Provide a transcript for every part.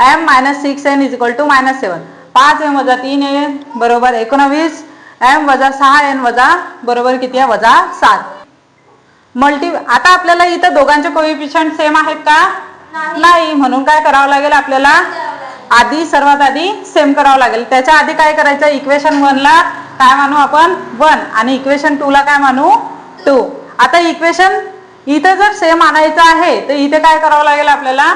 m minus 6n is equal to minus 7. 5m वजा 3n बरोबर 19. m वजा 6n वजा बरोबर किती आहे वजा 7. आता आपल्याला इथं दोघांचे कोएफिशियंट सेम आहेत का? नाही. म्हणून काय करावं लागेल आपल्याला? सर्वात आधी सेम करावं लागेल. त्याच्या आधी काय करायचं? इक्वेशन 1 ला काय मानू आपण? 1 आणि इक्वेशन 2 ला काय मानू? 2. आता इक्वेशन इथं जर सेम आणायचं आहे तर इथे काय करावं लागेल आपल्याला?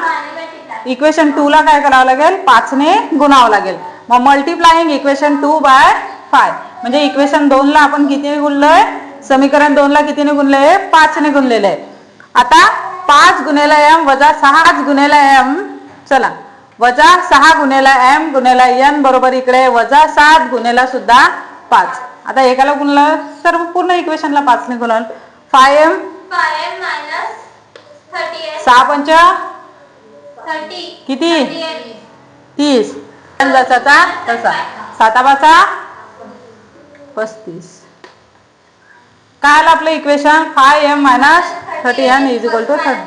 इक्वेशन 2 ला काय करावं लागेल? 5 ने गुणावं लागेल. मग मल्टिप्लाइंग इक्वेशन 2 बाय 5 म्हणजे इक्वेशन 2 ला आपण कितीने गुणलोय? समीकरण 2 ला कितीने गुणले? 5 ने गुणलेले आहे. आता 5 गुणिले m वजा 6 गुणिले m, चला वजा 6 गुणिले m गुणिले n बरोबर इकडे वजा 7 गुणिले सुद्धा 5. आता एकाला गुणलं तर पूर्ण इक्वेशनला 5 ने गुणलं. 5m मायनस 30 6 पंच 30 किती? 30 जसाचा तसा 7 5 35. काय आलं आपलं equation? 5m minus 30n is equal to 30.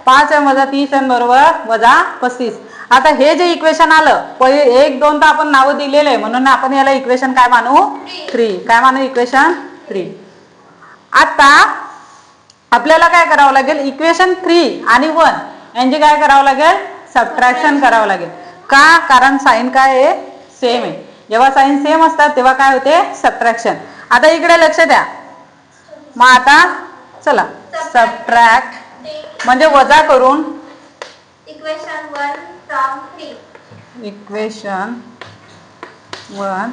5m वजा 30n बरोबर वजा 35. आता हे जे इक्वेशन आलं पहिले 1 2 तर आपण नाव दिलेले आहे म्हणून आपण याला इक्वेशन काय मानू? 3. काय मानू? इक्वेशन 3. आता आपल्याला काय करावं लागेल? इक्वेशन 3 आणि 1 यांचे काय करावं लागेल? सबट्रॅक्शन करावं लागेल. का? कारण साइन काय आहे? सेम आहे. जेव्हा साइन सेम असतात तेव्हा काय होते? सबट्रॅक्शन. आता इकडे लक्ष द्या. मग आता चला सबट्रॅक्ट म्हणजे वजा करून इक्वेशन 1 फ्रॉम 3. इक्वेशन 1.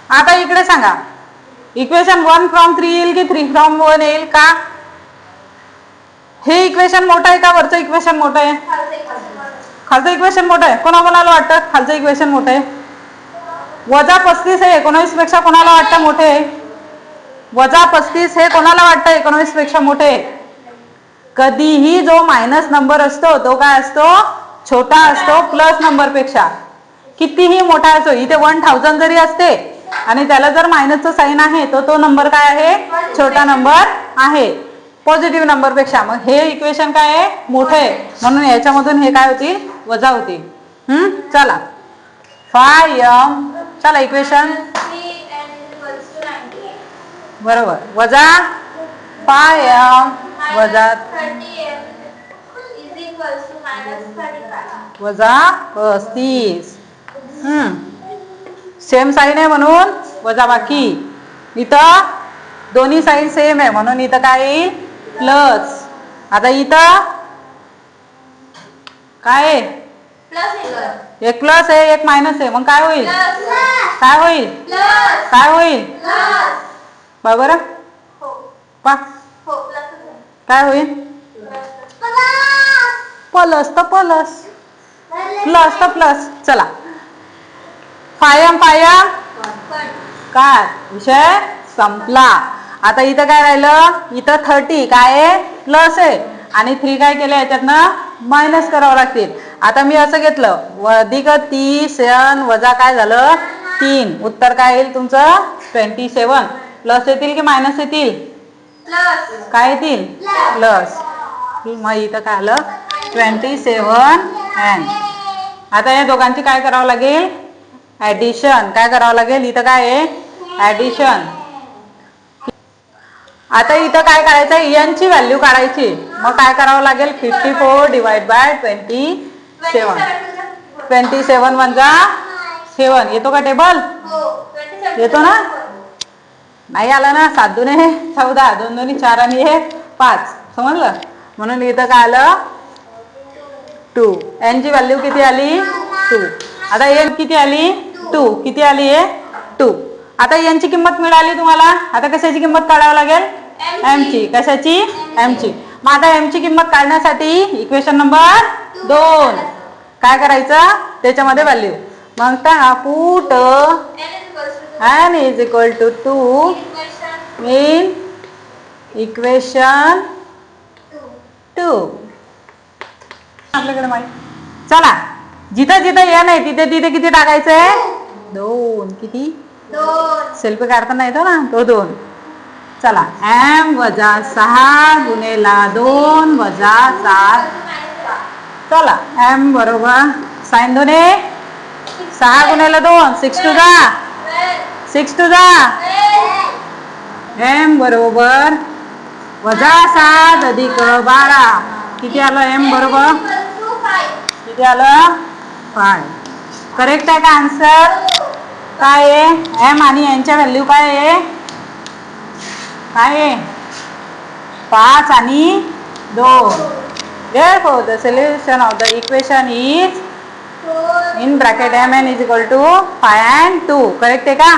आता इकडे सांगा इक्वेशन 1 फ्रॉम 3 येईल की 3 फ्रॉम 1 येईल? का? हे इक्वेशन मोठं आहे का वरचं इक्वेशन मोठं आहे? खालचं इक्वेशन मोठं आहे. कोणाकोणाला वाटतं खालचं इक्वेशन मोठं आहे? वजा 35 हे 19 पेक्षा कोणाला वाटतं मोठे आहे? वजा 35 हे कोणाला वाटतं 19 पेक्षा मोठे? कधीही जो मायनस नंबर असतो तो काय असतो? छोटा असतो प्लस नंबर पेक्षा. कितीही मोठा असो. इथे 1000 जरी असते आणि त्याला जर मायनसचं साइन आहे तर तो नंबर काय आहे? छोटा नंबर आहे पॉझिटिव्ह नंबर पेक्षा. मग हे इक्वेशन काय आहे? मोठं आहे म्हणून याच्यामधून हे काय होतील? वजा होतील. चला 5m चला इक्वेशन बरोबर वजा 5m वजा 30 वजा 35. सेम साइन आहे म्हणून वजा बाकी. इथं दोन्ही साइन सेम आहे म्हणून इथं काय येईल? प्लस. आता इथं काय आहे? एक प्लस आहे एक मायनस आहे मग काय होईल? काय होईल? काय होईल? बरोबर पा काय होईल? प्लस तर प्लस प्लस तर प्लस. चला 5m काय विषय संपला. आता इथं काय राहिलं? इथं 30 काय आहे? प्लस आहे आणि 3 काय केलं याच्यातनं मायनस करावं लागतील. आता मी असं घेतलं अधिक 30n वजा काय झालं 3. उत्तर काय येईल तुमचं? 27. प्लस येतील की मायनस येतील? काय येतील? प्लस. मग इथं काय आलं? 27n. आता या दोघांची काय करावं लागेल? ऍडिशन. काय करावं लागेल? इथं काय आहे? ऍडिशन. आता इथं काय करायचं? n ची व्हॅल्यू काढायची. मग काय करावं लागेल? 54 डिवाइड बाय 27. 27 वजा 7 येतो का टेबल? येतो ना? नाही आला ना? 7 दुने 14 2 दोन्ही 4 आणि हे 5 समजलं. म्हणून इथं काय आलं? 2. n ची व्हॅल्यू किती आली? 2. आता n किती आली? 2. किती आली आहे? 2. आता n ची किंमत मिळाली तुम्हाला. आता कशाची किंमत काढावी लागेल? m ची. कशाची? m ची. मग आता m ची किंमत काढण्यासाठी इक्वेशन नंबर 2 काय करायचं? त्याच्यामध्ये व्हॅल्यू मग put n is equal to 2 in equation 2. आपल्याकडे माहिती. चला जिथं जिथं n आहे तिथे तिथे किती टाकायचंय? 2. किती? 2. सेल्फी काढताना येतो ना तो 2. चला m वजा 6 गुणेला 2 वजा 7 चला एम बरोबर साइन 2 6 गुणिले 2 6 टू जा 6 टू जा एम बरोबर -7 अधिक 12 किती आलं एम बरोबर किती आलं 5 करेक्ट आहे का आन्सर काय आहे एम आणि यांच्या व्हॅल्यू काय आहे 5 आणि 2 therefore the solution of the equation is in bracket mn is equal to 5 and 2 correct आहे का